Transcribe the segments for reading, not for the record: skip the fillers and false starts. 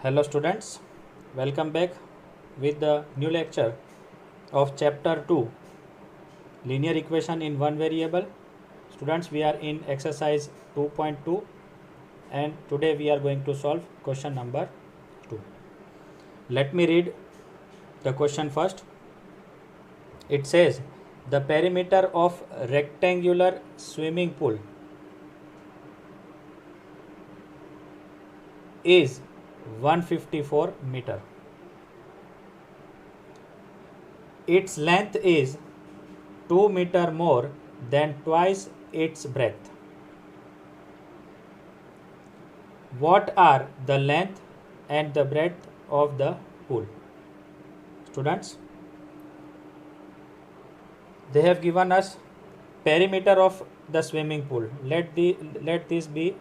Hello students, welcome back with the new lecture of chapter 2 linear equation in one variable. Students, we are in exercise 2.2 and today we are going to solve question number 2. Let me read the question first. It says the perimeter of rectangular swimming pool is 154 meter. Its length is 2 meter more than twice its breadth. What are the length and the breadth of the pool? Students, they have given us perimeter of the swimming pool. Let this be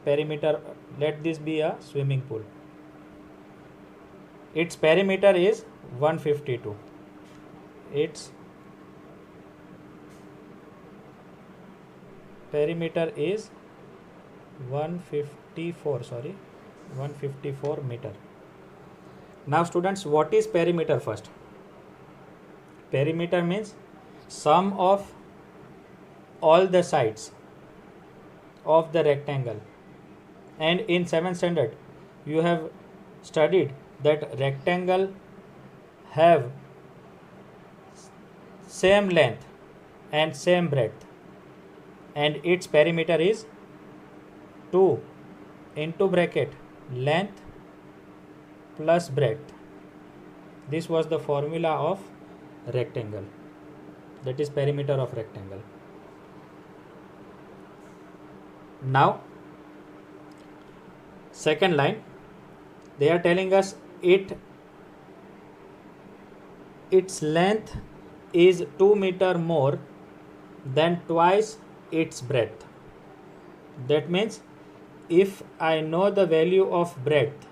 perimeter. Let this be a swimming pool. Its perimeter is 152. Its perimeter is 154 meter. Now students, what is perimeter first? Perimeter means sum of all the sides of the rectangle. And in 7th standard you have studied that rectangle have same length and same breadth, and its perimeter is 2 into bracket length plus breadth. This was the formula of rectangle, that is perimeter of rectangle. Now second line, they are telling us its length is 2 meter more than twice its breadth. That means if I know the value of breadth,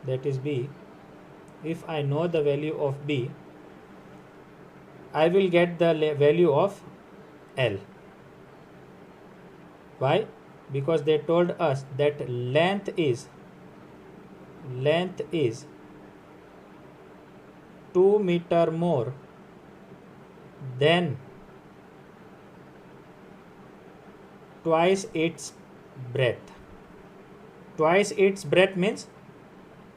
that is B, if I know the value of B, I will get the value of L. Why? Because they told us that length is 2 meter more than twice its breadth. Twice its breadth means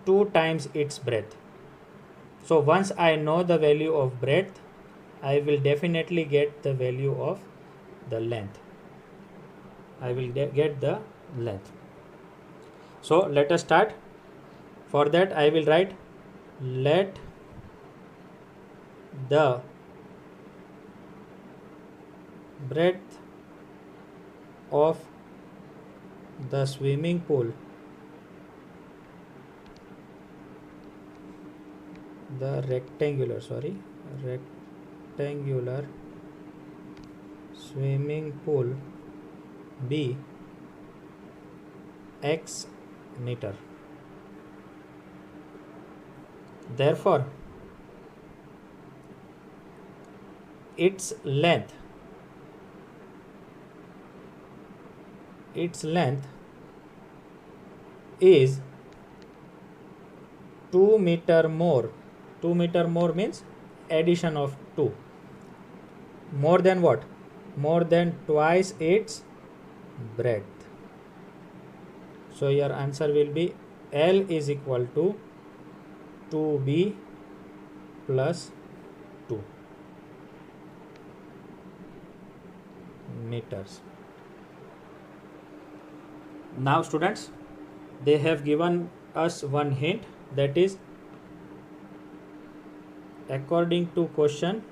2 times its breadth. So once I know the value of breadth, I will definitely get the value of the length. I will get the length. So let us start. For that I will write, let the breadth of the swimming pool, the rectangular swimming pool be x meter. Therefore its length is 2 meter more. 2 meter more means addition of 2. More than what? More than twice its breadth. So your answer will be L is equal to 2b plus 2 meters. Now students, they have given us one hint, that is, according to question,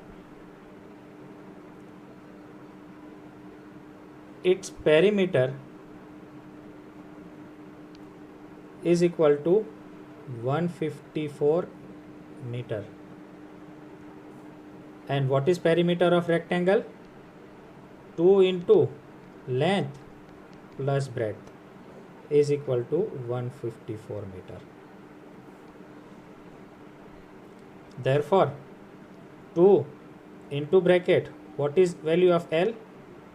its perimeter is equal to 154 meter. And what is perimeter of rectangle? 2 into length plus breadth is equal to 154 meter. Therefore 2 into bracket, what is value of L?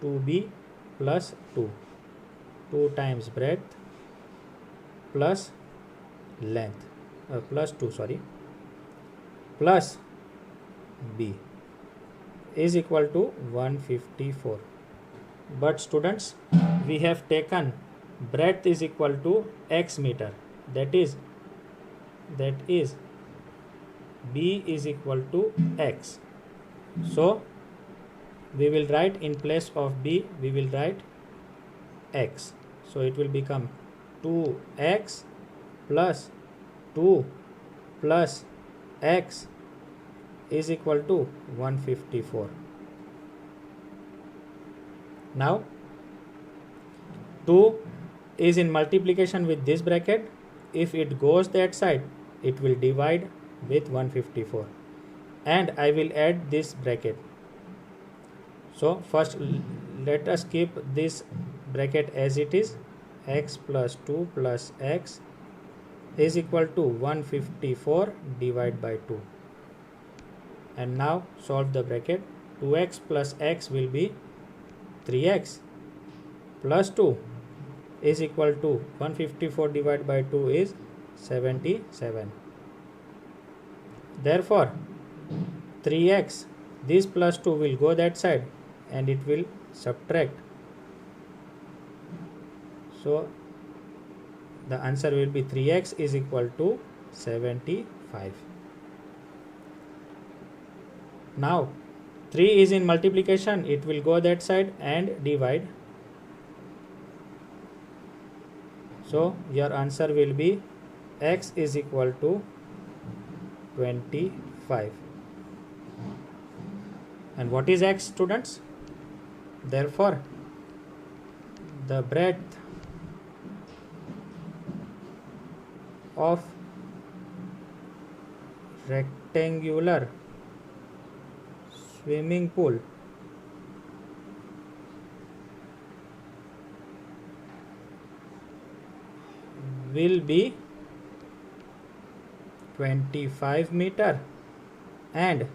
2b plus 2. 2 times breadth plus length plus 2 sorry plus b is equal to 154. But students, we have taken breadth is equal to x meter, that is b is equal to x. So we will write in place of b, we will write x. So it will become 2x plus 2 plus x is equal to 154. Now 2 is in multiplication with this bracket. If it goes that side, it will divide with 154, and I will add this bracket. So first let us keep this bracket as it is. X plus 2 plus x is equal to 154 divided by 2. And now solve the bracket. 2x plus x will be 3x plus 2 is equal to 154 divided by 2 is 77. Therefore 3x, this plus 2 will go that side and it will subtract. So the answer will be 3x is equal to 75. Now 3 is in multiplication, it will go that side and divide. So your answer will be x is equal to 25. And what is x, students? Therefore the breadth of rectangular swimming pool will be 25 meter. And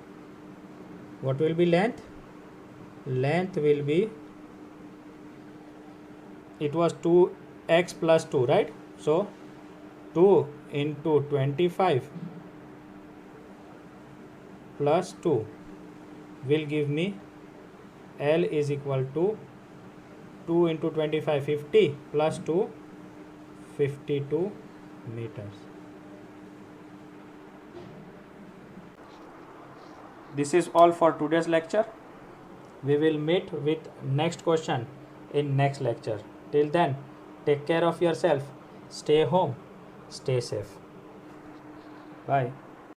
what will be length? Length will be, it was 2x plus 2, right? So 2 into 25 plus 2 will give me L is equal to 2 into 25 50 plus 2 52 meters. This is all for today's lecture. We will meet with next question in next lecture. Till then, take care of yourself. Stay home. Stay safe. Bye.